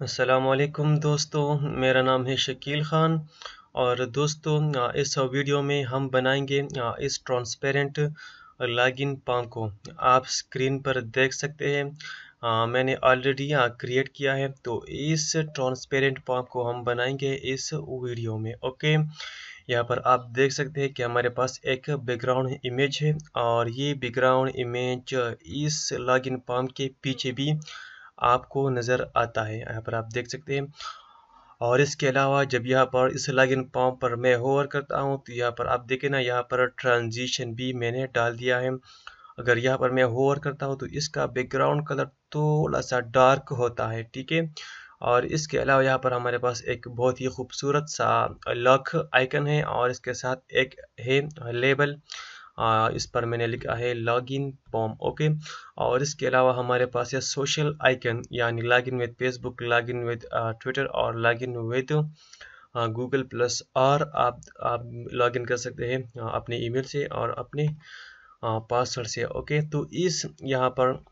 अस्सलामुअलैकुम दोस्तों, मेरा नाम है शकील ख़ान। और दोस्तों, इस वीडियो में हम बनाएंगे इस ट्रांसपेरेंट लॉगिन फॉर्म को। आप स्क्रीन पर देख सकते हैं, मैंने ऑलरेडी क्रिएट किया है। तो इस ट्रांसपेरेंट फॉर्म को हम बनाएंगे इस वीडियो में। ओके, यहाँ पर आप देख सकते हैं कि हमारे पास एक बैकग्राउंड इमेज है और ये बैकग्राउंड इमेज इस लॉगिन फॉर्म के पीछे भी आपको नज़र आता है। यहाँ पर आप देख सकते हैं। और इसके अलावा जब यहाँ पर इस लॉगिन फॉर्म पर मैं होवर करता हूँ तो यहाँ पर आप देखें ना, यहाँ पर ट्रांजिशन भी मैंने डाल दिया है। अगर यहाँ पर मैं होवर करता हूँ तो इसका बैकग्राउंड कलर थोड़ा सा डार्क होता है, ठीक है। और इसके अलावा यहाँ पर हमारे पास एक बहुत ही खूबसूरत सा लॉक आइकन है और इसके साथ एक है लेबल। इस पर मैंने लिखा है लॉगिन फॉर्म। ओके, और इसके अलावा हमारे पास है सोशल आइकन, यानी login with Facebook, login with Twitter और लॉगिन विद गूगल प्लस। और आप लॉगिन कर सकते हैं अपने ईमेल से और अपने पासवर्ड से। ओके, तो इस यहाँ पर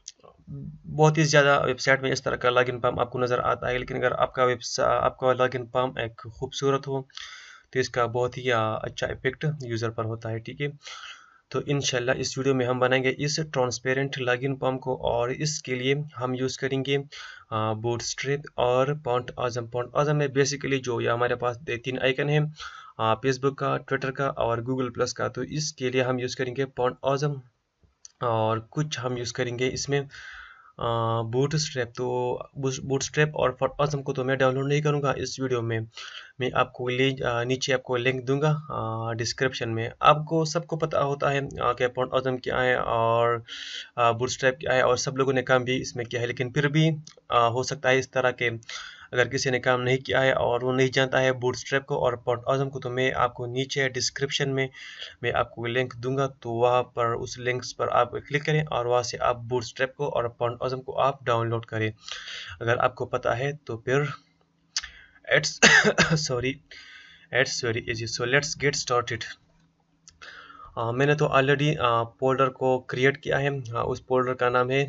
बहुत ही ज़्यादा वेबसाइट में इस तरह का लॉगिन फॉर्म आपको नज़र आता है, लेकिन अगर आपका लॉगिन फॉर्म एक खूबसूरत हो तो इसका बहुत ही अच्छा इफेक्ट यूज़र पर होता है, ठीक है। तो इंशाल्लाह इस वीडियो में हम बनाएंगे इस ट्रांसपेरेंट लॉगिन फॉर्म को, और इसके लिए हम यूज़ करेंगे बूटस्ट्रैप और फॉन्ट आज़म। फॉन्ट आज़म में बेसिकली जो ये हमारे पास तीन आइकन है, फेसबुक का, ट्विटर का और गूगल प्लस का। तो इसके लिए हम यूज़ करेंगे फॉन्ट आज़म, और कुछ हम यूज़ करेंगे इसमें बूटस्ट्रैप। तो बूटस्ट्रैप और फॉन्ट को तो मैं डाउनलोड नहीं करूँगा इस वीडियो में। मैं आपको नीचे आपको लिंक दूंगा डिस्क्रिप्शन में। आपको सबको पता होता है कि फॉन्ट क्या है और बूटस्ट्रैप क्या है, और सब लोगों ने काम भी इसमें किया है, लेकिन फिर भी हो सकता है इस तरह के अगर किसी ने काम नहीं किया है और वो नहीं जानता है बूटस्ट्रैप को और फॉन्ट को, तो मैं आपको नीचे डिस्क्रिप्शन में मैं आपको लिंक दूंगा। तो वहाँ पर उस लिंक्स पर आप क्लिक करें और वहाँ से आप बूटस्ट्रैप को और फॉन्ट को आप डाउनलोड करें। अगर आपको पता है तो फिर it's sorry it's very easy. So let's get started. मैंने तो ऑलरेडी फोल्डर को क्रिएट किया है। उस फोल्डर का नाम है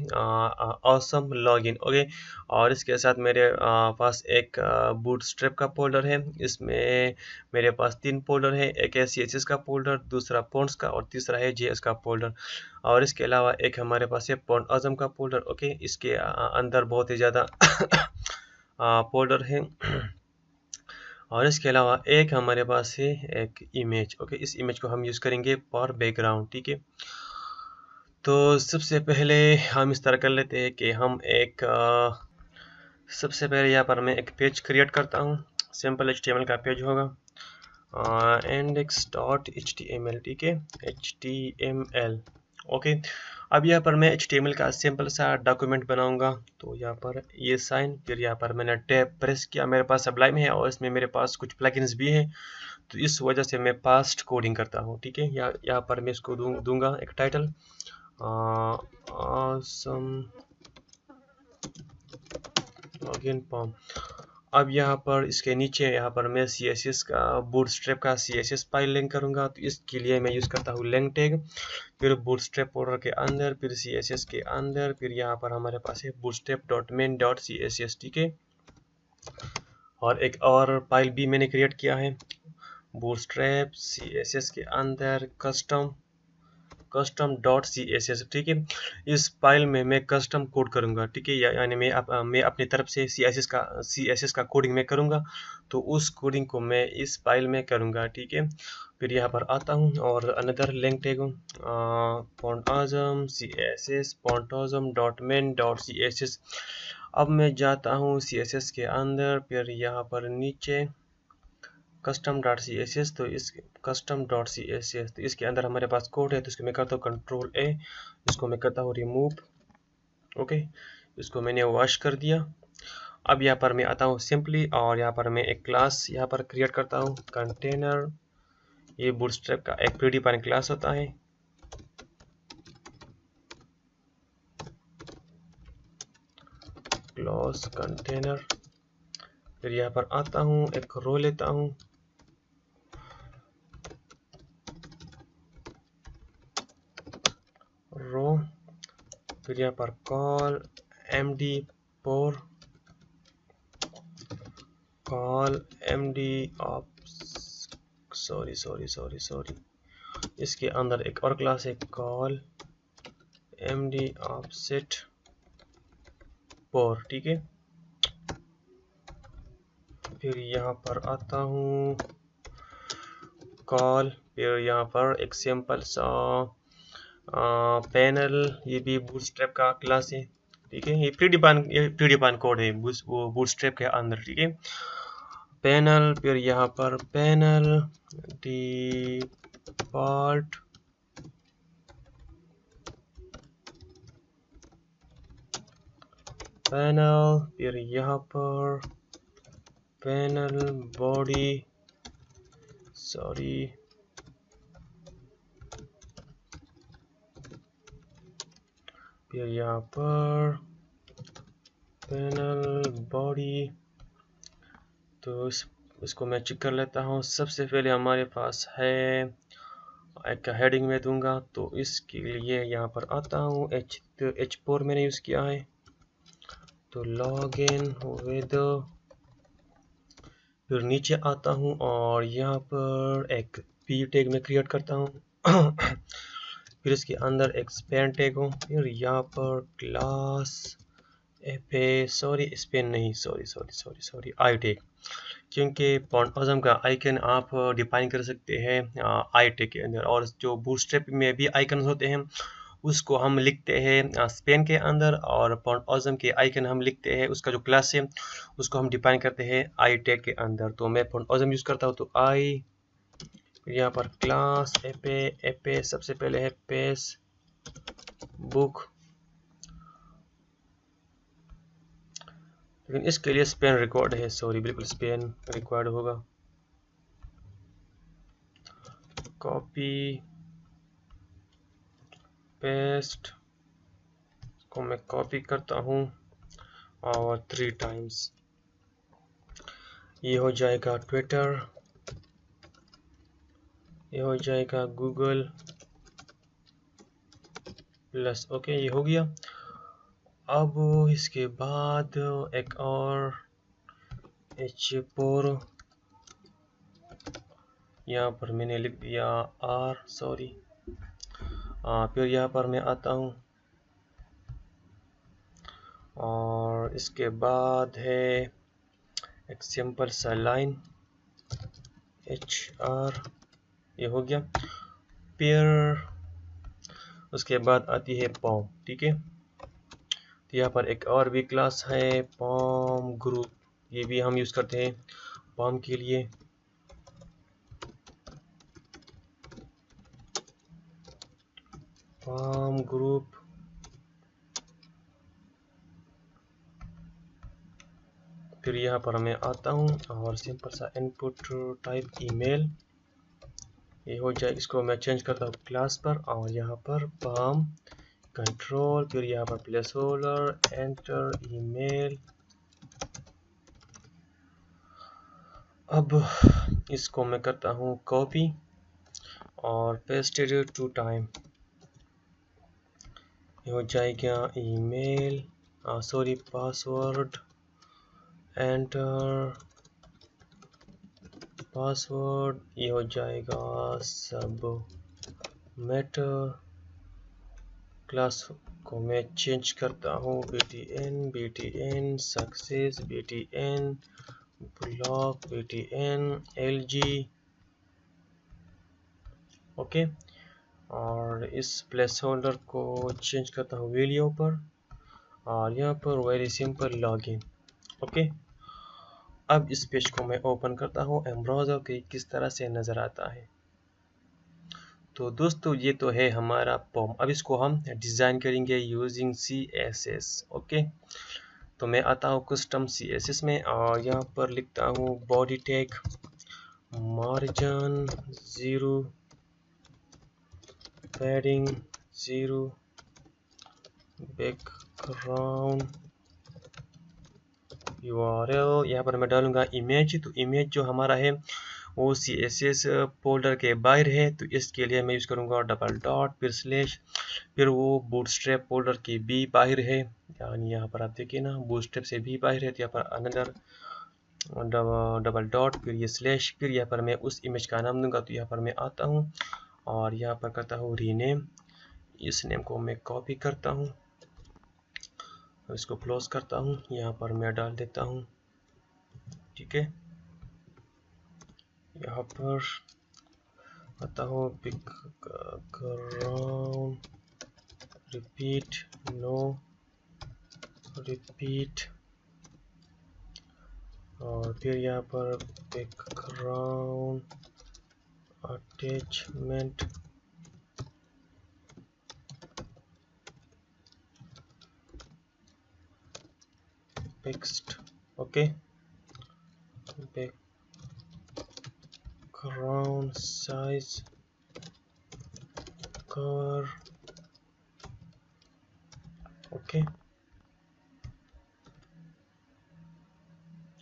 ऑसम लॉगिन। ओके, और इसके साथ मेरे पास एक बूटस्ट्रैप का फोल्डर है। इसमें मेरे पास तीन फोल्डर है, एक है CSS का फोल्डर, दूसरा फॉन्ट्स का और तीसरा है JS का फोल्डर। और इसके अलावा एक हमारे पास है फॉन्ट आज़म का फोल्डर। ओके, इसके अंदर बहुत ही ज़्यादा फोल्डर है। और इसके अलावा एक हमारे पास है एक इमेज। ओके, इस इमेज को हम यूज़ करेंगे फॉर बैकग्राउंड, ठीक है। तो सबसे पहले हम इस तरह कर लेते हैं कि हम एक सबसे पहले यहाँ पर मैं एक पेज क्रिएट करता हूँ। सिंपल HTML का पेज होगा, index.html, ठीक है, HTML। ओके, अब यहाँ पर मैं HTML का सिंपल सा डॉक्यूमेंट बनाऊंगा। तो यहाँ पर ये साइन, फिर यहाँ पर मैंने टैब प्रेस किया। मेरे पास सबलाइम है और इसमें मेरे पास कुछ प्लगइन्स भी हैं, तो इस वजह से मैं फास्ट कोडिंग करता हूँ, ठीक है। यहाँ पर मैं इसको दूंगा एक टाइटल, ऑसम लॉगिन फॉर्म। अब यहाँ पर इसके नीचे यहाँ पर मैं CSS का बूटस्ट्रैप का CSS फाइल लिंक करूँगा। तो इसके लिए मैं यूज़ करता हूँ लिंक टैग, फिर बूटस्ट्रैप फोल्डर के अंदर, फिर CSS के अंदर, फिर यहाँ पर हमारे पास है bootstrap.main.css, ठीक है। और एक और फाइल भी मैंने क्रिएट किया है, बूटस्ट्रैप CSS के अंदर कस्टम डॉट CSS, ठीक है। इस फाइल में मैं कस्टम कोड करूंगा, ठीक है, यानी मैं अपनी तरफ से CSS का कोडिंग में करूंगा। तो उस कोडिंग को मैं इस फाइल में करूंगा, ठीक है। फिर यहाँ पर आता हूँ और अनदर लिंक टैग फॉन्ट आज़म CSS फॉन्ट आज़म डॉट मेन डॉट CSS। अब मैं जाता हूँ CSS के अंदर, फिर यहाँ पर नीचे कस्टम डॉट CSS। तो इस कस्टम डॉट CSS, तो इसके अंदर हमारे पास कोड है। तो इसको मैं करता हूँ Ctrl+A, इसको मैं करता हूँ रिमूव। ओके, इसको मैंने वॉश कर दिया। अब यहाँ पर मैं आता हूँ सिंपली, और यहाँ पर मैं एक क्लास यहाँ पर क्रिएट करता हूँ कंटेनर। ये बूटस्ट्रैप का एक प्रीडिफाइंड क्लास होता है। क्लास कंटेनर, फिर यहाँ पर आता हूँ, एक रो लेता हूँ, रो, फिर यहाँ पर call MD4 call md of sorry इसके अंदर एक और क्लास है कॉल md ऑफसेट पोर, ठीक है। फिर यहाँ पर आता हूँ कॉल, फिर यहाँ पर एक सिंपल सा पैनल, ये भी बूटस्ट्रैप का क्लास है, ठीक है। ये प्री डिफाइन कोड है वो बूटस्ट्रैप के अंदर, ठीक है। पैनल, फिर यहाँ पर पैनल डिफॉल्ट पैनल, फिर यहाँ पर पैनल बॉडी फिर यहाँ पर पैनल बॉडी। तो इसको मैं चेक कर लेता हूँ। सबसे पहले हमारे पास है एक हेडिंग में दूंगा, तो इसके लिए यहाँ पर आता हूँ H4 मैंने यूज़ किया है, तो लॉग इन विद, फिर नीचे आता हूँ और यहाँ पर एक p टैग में क्रिएट करता हूँ फिर इसके अंदर एक स्पैन टैग हो, फिर यहाँ पर क्लास आई टैग, क्योंकि फॉन्ट ऑसम का आइकन आप डिफाइन कर सकते हैं आई टैग के अंदर, और जो बूटस्ट्रैप में भी आइकन होते हैं उसको हम लिखते हैं स्पेन के अंदर, और फॉन्ट ऑसम के आइकन हम लिखते हैं उसका जो क्लास है उसको हम डिफाइन करते हैं आई टैग के अंदर। तो मैं फॉन्ट ऑसम यूज़ करता हूँ, तो आई, यहाँ पर क्लास एपे सबसे पहले है पेस बुक, लेकिन इसके लिए स्पेन रिकॉर्ड है, बिल्कुल स्पेन रिक्वायर्ड होगा। कॉपी पेस्ट को मैं कॉपी करता हूँ और 3 टाइम्स, ये हो जाएगा ट्विटर, ये हो जाएगा गूगल प्लस, ओके ये हो गया। अब इसके बाद एक और H4, यहाँ पर मैंने लिख दिया R, फिर यहाँ पर मैं आता हूँ और इसके बाद है एक सिंपल सा लाइन HR, ये हो गया। फिर उसके बाद आती है पॉम, ठीक है। तो यहाँ पर एक और भी क्लास है पॉम ग्रुप, ये भी हम यूज़ करते हैं पॉम के लिए। पॉम ग्रुप, फिर यहाँ पर मैं आता हूँ और सिंपल सा इनपुट टाइप ईमेल, ये हो जाए। इसको मैं चेंज करता हूँ क्लास पर, और यहाँ पर पॉम कंट्रोल, फिर यहाँ पर प्लेस होल्डर एंटर ईमेल। अब इसको मैं करता हूँ कॉपी और पेस्टेड 2 टाइम, ये हो जाएगा ईमेल पासवर्ड एंटर पासवर्ड, ये हो जाएगा सब मैटर। क्लास को मैं चेंज करता हूँ btn success, btn block, btn lg, okay. और इस प्लेस होल्डर को चेंज करता हूँ वीडियो पर, और यहाँ पर वेरी सिंपल लॉगिन, ओके। अब इस पेज को मैं ओपन करता हूँ ब्राउज़र के किस तरह से नज़र आता है। तो दोस्तों ये तो है हमारा पॉम। अब इसको हम डिज़ाइन करेंगे यूजिंग CSS, ओके। तो मैं आता हूँ कस्टम CSS में, और यहाँ पर लिखता हूँ body tag margin 0, padding 0, background URL, यहाँ पर मैं डालूंगा इमेज। तो इमेज जो हमारा है वो CSS फोल्डर के बाहर है, तो इसके लिए मैं यूज़ करूँगा डबल डॉट फिर स्लैश, फिर वो बूटस्ट्रैप फोल्डर की भी बाहर है, यानी यहाँ पर आप देखिए ना बूटस्ट्रैप से भी बाहर है, तो यहाँ पर अनदर डबल डॉट, फिर ये स्लैश, फिर यहाँ पर मैं उस इमेज का नाम दूंगा। तो यहाँ पर मैं आता हूँ और यहाँ पर करता हूँ रीनेम। इस नेम को मैं कॉपी करता हूँ, इसको क्लोज करता हूँ, यहाँ पर मैं डाल देता हूँ। ठीक है, यहाँ पर आता हूँ बैकग्राउंड, रिपीट, नो रिपीट, और फिर यहाँ पर background attachment, text. Okay, background size, colour. Okay,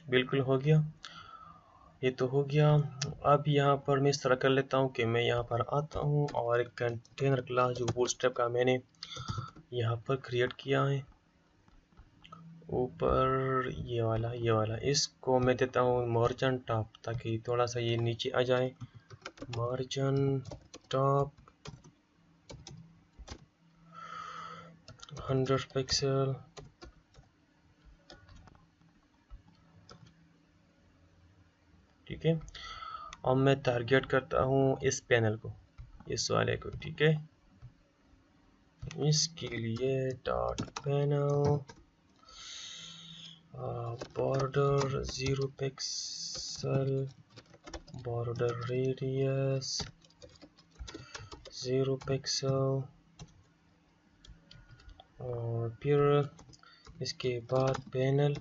बिल्कुल हो गया, ये तो हो गया। अब यहाँ पर मैं इस तरह कर लेता हूँ कि मैं यहाँ पर आता हूँ और एक कंटेनर क्लास जो बूटस्ट्रैप का मैंने यहाँ पर क्रिएट किया है, ऊपर ये वाला इसको मैं देता हूँ मार्जिन टॉप, ताकि थोड़ा सा ये नीचे आ जाए। Margin top 100 pixel. ठीक है, और मैं टारगेट करता हूँ इस पैनल को, इस वाले को। ठीक है, इसके लिए dot panel, border 0 pixel, border radius 0 pixel, और फिर इसके बाद पैनल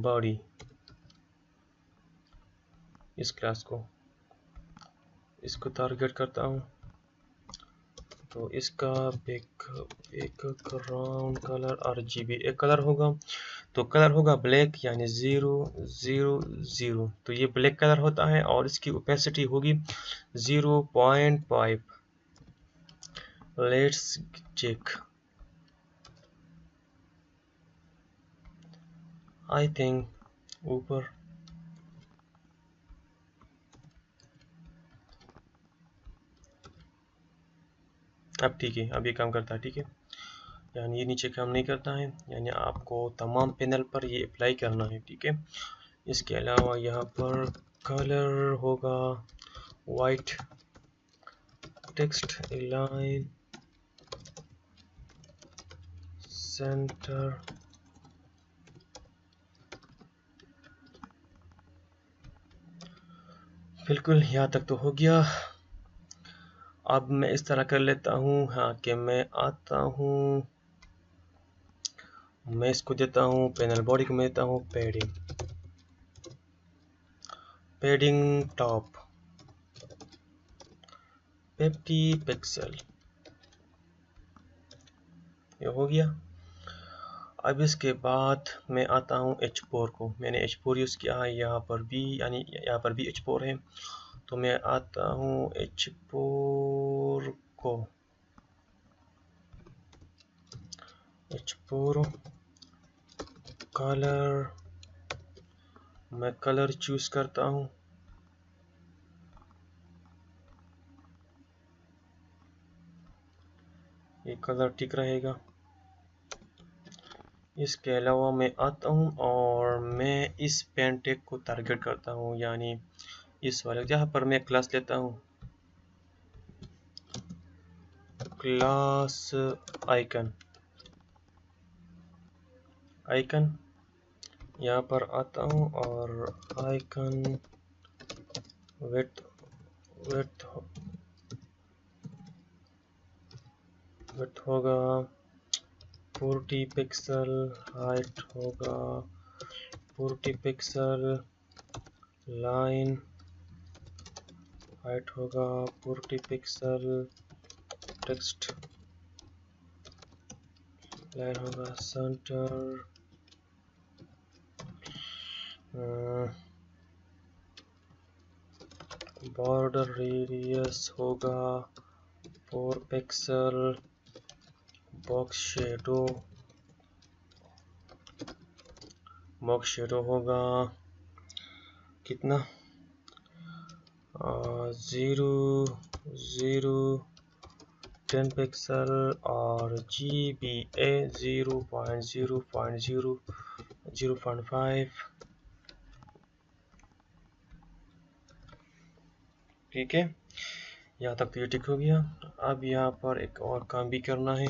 बॉडी, इस क्लास को, इसको टारगेट करता हूँ। तो इसका बैकग्राउंड कलर RGB एक कलर होगा, तो कलर होगा ब्लैक, यानी 000। तो ये ब्लैक कलर होता है, और इसकी ओपेसिटी होगी 0.5। लेट्स चेक, आई थिंक ऊपर। अब ठीक है, अब ये काम करता है। ठीक है, यानी ये नीचे काम नहीं करता है, यानी आपको तमाम पैनल पर ये अप्लाई करना है। ठीक है, इसके अलावा यहाँ पर कलर होगा वाइट, टेक्स्ट अलाइन, सेंटर, बिल्कुल यहाँ तक तो हो गया। अब मैं इस तरह कर लेता हूँ, हाँ, कि मैं आता हूँ, मैं इसको देता हूँ पैनल बॉडी को मैं देता हूँ पैडिंग टॉप 50 पिक्सल। ये हो गया। अब इसके बाद मैं आता हूँ H4 को, मैंने H4 यूज़ किया है, यहाँ पर भी, यानी यहाँ पर भी H4 है। तो मैं आता हूँ H4 को, H4 कलर, मैं कलर चूज़ करता हूँ। ये कलर ठीक रहेगा। इसके अलावा मैं आता हूँ और मैं इस पेन टैग को टारगेट करता हूँ, यानी इस वाले, जहाँ पर मैं क्लास लेता हूँ, क्लास आइकन, यहाँ पर आता हूँ और आइकन विड्थ होगा 40 पिक्सल, हाइट होगा 40 पिक्सल, लाइन हाइट होगा 40 पिक्सल, टेक्स्ट लाइन होगा सेंटर, बॉर्डर रेडियस होगा 4 pixel, box shadow mock shadow होगा कितना 10 पिक्सल और GBA 0.0.0.5। ठीक है, यहाँ तक तो ये ठीक हो गया। अब यहाँ पर एक और काम भी करना है,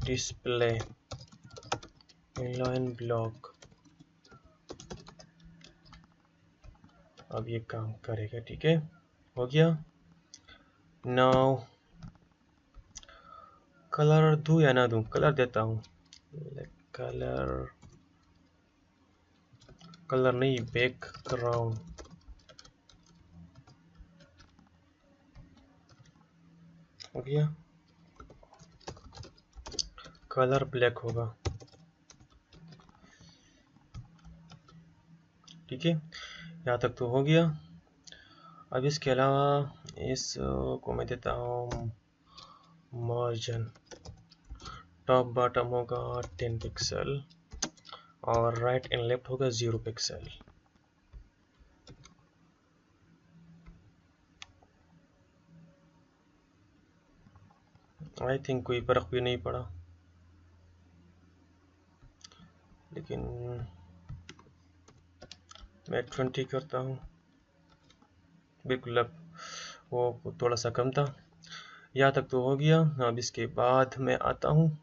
डिस्प्ले इनलाइन ब्लॉक। अब ये काम करेगा। ठीक है, हो गया। नाउ कलर दूं या ना दूं? कलर देता हूँ। कलर नहीं, बैकग्राउंड। हो गया, कलर ब्लैक होगा। ठीक है, यहाँ तक तो हो गया। अब इसके अलावा इसको मैं देता हूँ मार्जिन। टॉप बॉटम होगा 10 पिक्सल और राइट एंड लेफ्ट होगा 0 पिक्सल। आई थिंक कोई फर्क भी नहीं पड़ा, लेकिन मैं 20 करता हूँ। बिल्कुल, अब वो थोड़ा सा कम था। यहाँ तक तो हो गया। अब इसके बाद मैं आता हूँ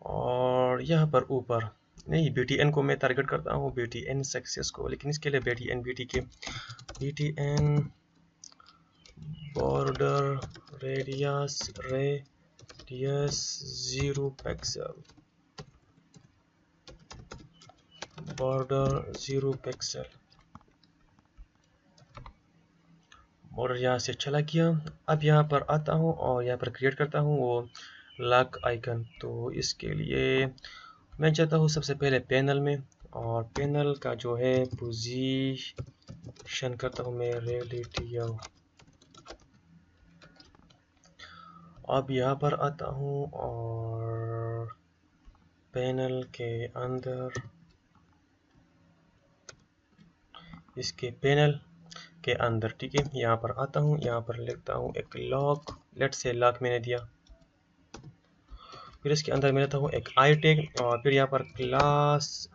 और यहाँ पर ऊपर नहीं, BTN को मैं टारगेट करता हूँ, BTN सक्सेस को। लेकिन इसके लिए BTN border radius 0 pixel, border 0 pixel. Border यहाँ से चला गया। अब यहाँ पर आता हूँ और यहाँ पर क्रिएट करता हूँ वो लॉक आइकन। तो इसके लिए मैं जाता हूँ सबसे पहले पैनल में, और पैनल का जो है पोजीशन करता हूँ मैं रेडियो। अब यहाँ पर आता हूँ और पैनल के अंदर, इसके पैनल के अंदर, ठीक है, यहाँ पर आता हूँ। यहाँ पर लिखता हूँ एक लॉक, लेट से लॉक मैंने दिया। फिर इसके अंदर मैं लेता हूँ एक आई टैग, और फिर यहाँ पर क्लास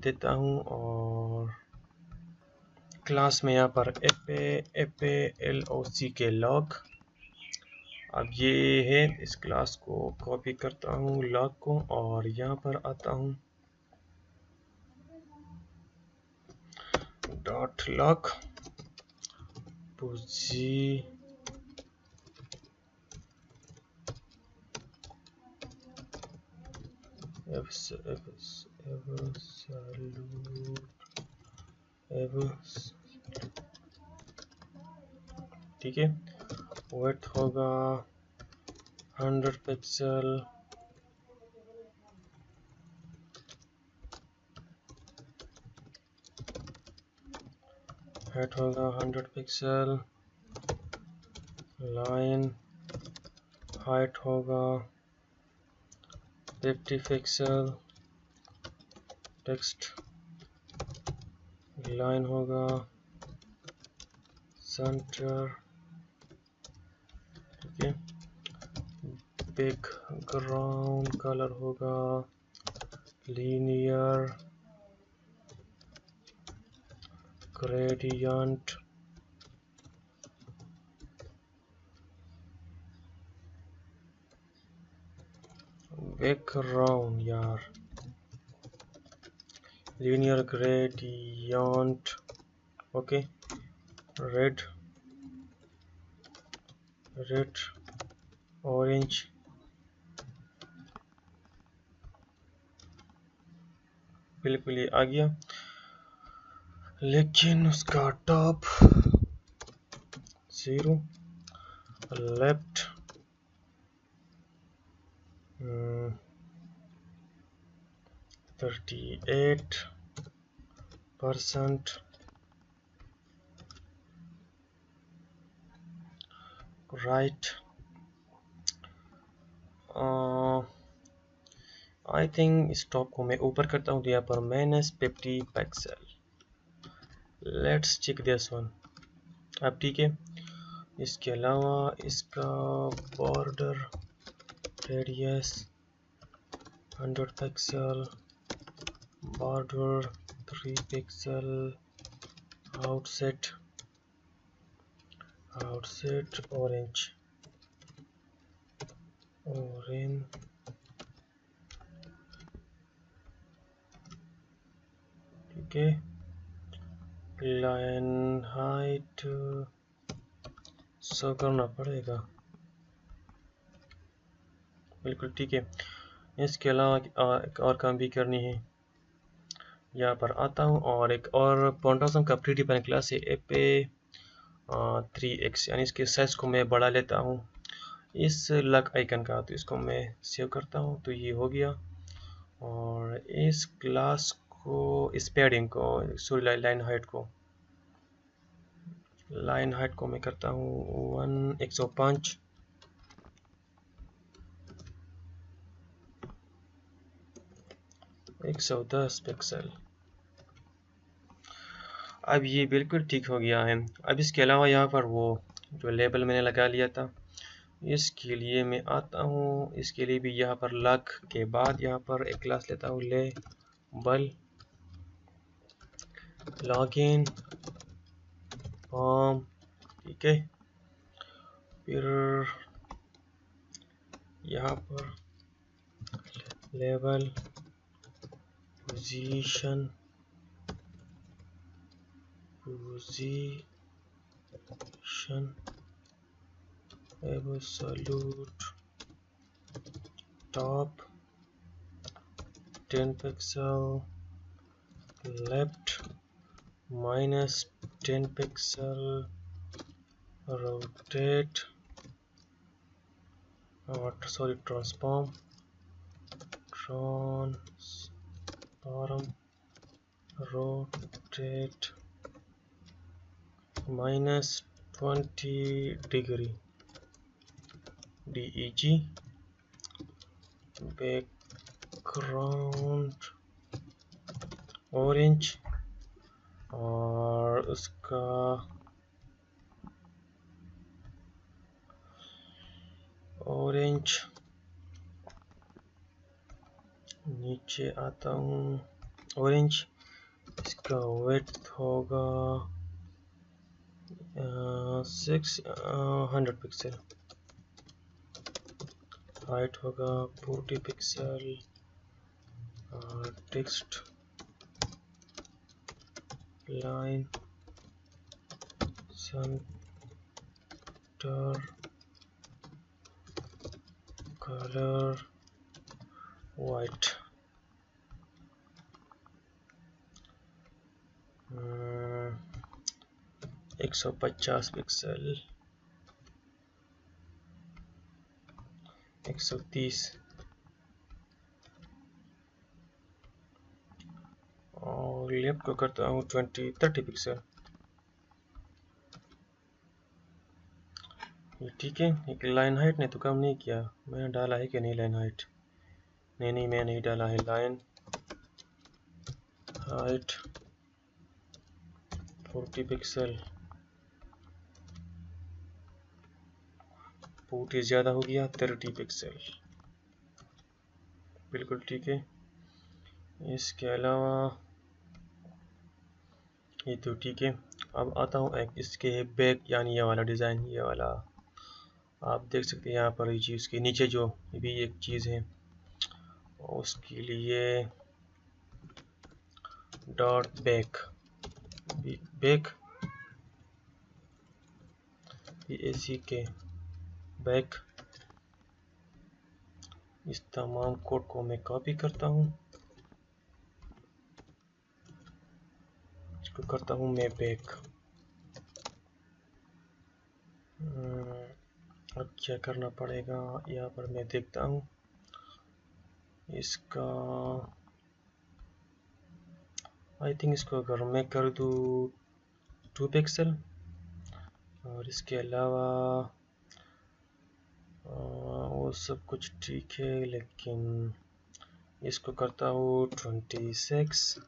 देता हूँ, और क्लास में यहाँ पर LOC के लॉक। अब ये है, इस क्लास को कॉपी करता हूँ लॉक को, और यहाँ पर आता हूँ डॉट लॉक पोजी ठीक है, वेट होगा 100 पिक्सल, हाइट होगा 100 पिक्सल, लाइन हाइट होगा 50 पिक्सल, टेक्स्ट लाइन होगा सेंटर। ठीक है, बैकग्राउंड कलर होगा लीनियर ग्रेडियंट। बैकग्राउंड यार, linear gradient. Okay, red orange, बिल्कुल ये आ गया, लेकिन उसका top 0, left 38%, right I think इस टॉप को मैं ऊपर करता हूँ तो यहाँ पर -50 pixel. Let's check this one. अब ठीक है। इसके अलावा इसका border radius 100 pixel, border 3 pixel, outset orange ठीक है। लाइन हाइट सो करना पड़ेगा, बिल्कुल ठीक है। इसके अलावा एक और काम भी करनी है। यहाँ पर आता हूँ और एक और पॉन्टासम का प्री डिफाइन क्लास है एपे 3x, यानी इसके साइज को मैं बढ़ा लेता हूँ इस लक आइकन का। तो इसको मैं सेव करता हूँ तो ये हो गया। और इस क्लास को, इस पैडिंग को, सॉरी लाइन हाइट को मैं करता हूँ 105, 110 पिक्सल। अब ये बिल्कुल ठीक हो गया है। अब इसके अलावा यहाँ पर वो जो लेबल मैंने लगा लिया था, इसके लिए मैं आता हूँ। इसके लिए भी यहाँ पर लक के बाद यहाँ पर एक क्लास लेता हूँ लेबल लॉगिन फॉर्म, ठीक है। फिर यहाँ पर label position absolute top 10 pixel, left -10 pixel, rotate transform rotate -20 degree DEG, background orange और उसका ऑरेंज। नीचे आता हूँ ऑरेंज, इसका विड्थ होगा 600 पिक्सल, हाइट होगा 40 pixel, text line centre colour white, 150 pixel, 130 और लेफ्ट को करता हूँ 30 पिक्सल। ये ठीक है। एक लाइन हाइट ने तो काम नहीं किया, मैंने डाला है कि नहीं लाइन हाइट? नहीं, मैं नहीं डाला है। लाइन हाइट 40 पिक्सल, 40 ज़्यादा हो गया, 30 पिक्सल, बिल्कुल ठीक है। इसके अलावा ये तो ठीक है। अब आता हूँ एक इसके बैक, यानी ये वाला डिज़ाइन, ये वाला आप देख सकते हैं यहाँ पर। ये चीज़ के नीचे जो भी एक चीज़ है, उसके लिए डॉट बैक के बैक, इस तमाम कोड को मैं कॉपी करता हूँ, इसको करता हूँ मैं बैक। अब क्या करना पड़ेगा, यहाँ पर मैं देखता हूँ इसका। आई थिंक इसको अगर मैं कर दूँ 2 पिक्सल, और इसके अलावा वो सब कुछ ठीक है, लेकिन इसको करता हूँ 26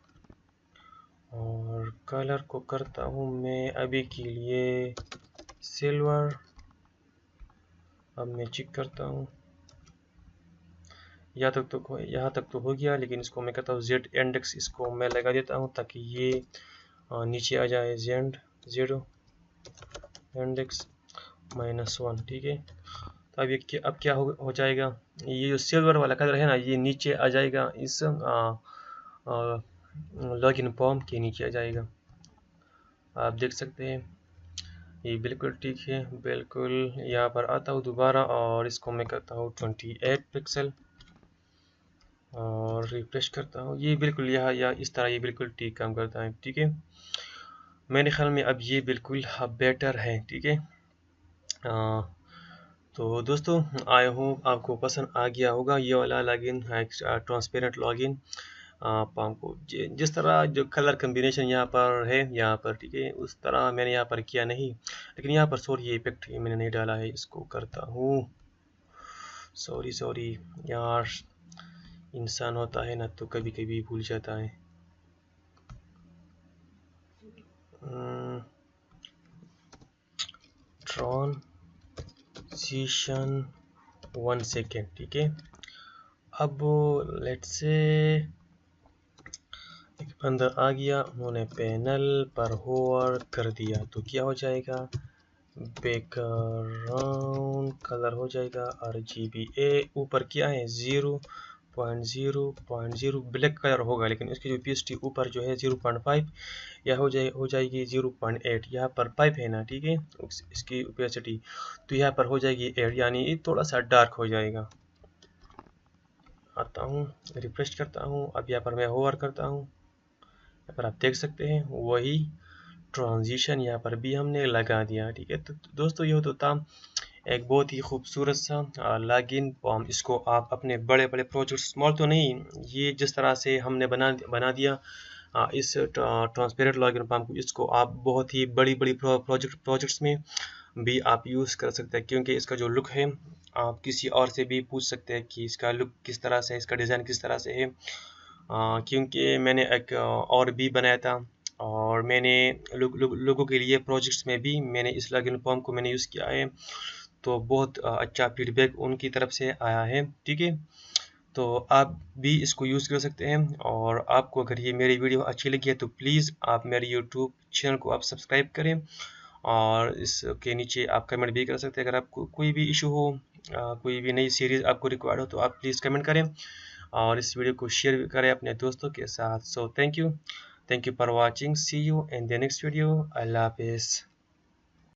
और कलर को करता हूँ मैं अभी के लिए सिल्वर। अब मैं चेक करता हूँ, यहाँ तक तो हो गया, लेकिन इसको मैं कहता हूँ Z इंडेक्स, इसको मैं लगा देता हूँ ताकि ये नीचे आ जाए। Z0 इंडेक्स -1, ठीक है। तो अब क्या हो जाएगा, ये जो सिल्वर वाला कलर है ना, ये नीचे आ जाएगा, इस लॉगिन फॉर्म के नीचे आ जाएगा। आप देख सकते हैं ये बिल्कुल ठीक है, बिल्कुल। यहाँ पर आता हूँ दोबारा और इसको मैं करता हूँ 28 पिक्सल और रिफ्रेश करता हूँ। ये बिल्कुल यहाँ इस तरह ये बिल्कुल ठीक काम करता है, ठीक है। मेरे ख्याल में अब ये बिल्कुल बेटर है, ठीक है। तो दोस्तों, आई होप आपको पसंद आ गया होगा ये वाला लॉगिन, ट्रांसपेरेंट लॉगिन पाम को। जिस तरह जो कलर कम्बिनेशन यहाँ पर है, यहाँ पर ठीक है, उस तरह मैंने यहाँ पर किया नहीं, लेकिन यहाँ पर सॉरी ये इफेक्ट मैंने नहीं डाला है। इसको करता हूँ, सॉरी यार, इंसान होता है ना तो कभी कभी भूल जाता है। ट्रांजिशन 1 सेकेंड, ठीक है। अब लेट्स से एक बंदा आ गया, उन्होंने पैनल पर होवर कर दिया, तो क्या हो जाएगा, बैकग्राउंड कलर हो जाएगा RGBA। ऊपर क्या है 0.0.0 ब्लैक कलर होगा, लेकिन इसकी जो opacity ऊपर जो है 0.5, यह हो जाएगी 0.8। यहाँ पर 5 है ना, ठीक है, इसकी opacity, तो यहाँ पर हो जाएगी 8, यानी ये थोड़ा सा डार्क हो जाएगा। आता हूँ, रिफ्रेश करता हूँ, अब यहाँ पर मैं होवर करता हूँ, यहाँ पर आप देख सकते हैं वही ट्रांजिशन यहाँ पर भी हमने लगा दिया, ठीक है। तो दोस्तों, ये तो था एक बहुत ही खूबसूरत सा लॉगिन फॉर्म। इसको आप अपने बड़े बड़े प्रोजेक्ट, स्मॉल तो नहीं, ये जिस तरह से हमने बना दिया इस ट्रांसपेरेंट लॉगिन फॉर्म को, इसको आप बहुत ही बड़ी बड़ी प्रोजेक्ट्स में भी आप यूज़ कर सकते हैं, क्योंकि इसका जो लुक है, आप किसी और से भी पूछ सकते हैं कि इसका लुक किस तरह से है, इसका डिज़ाइन किस तरह से है। क्योंकि मैंने एक और भी बनाया था, और मैंने लोगों के लिए प्रोजेक्ट्स में भी मैंने इस लॉगिन फॉर्म को मैंने यूज़ किया है, तो बहुत अच्छा फीडबैक उनकी तरफ से आया है, ठीक है। तो आप भी इसको यूज़ कर सकते हैं, और आपको अगर ये मेरी वीडियो अच्छी लगी है तो प्लीज़ आप मेरे यूट्यूब चैनल को आप सब्सक्राइब करें, और इसके नीचे आप कमेंट भी कर सकते हैं। अगर आपको कोई भी इशू हो, कोई भी नई सीरीज़ आपको रिक्वायर्ड हो, तो आप प्लीज़ कमेंट करें, और इस वीडियो को शेयर करें अपने दोस्तों के साथ। So thank you for watching, see you in the next video, Allah हाफिज़।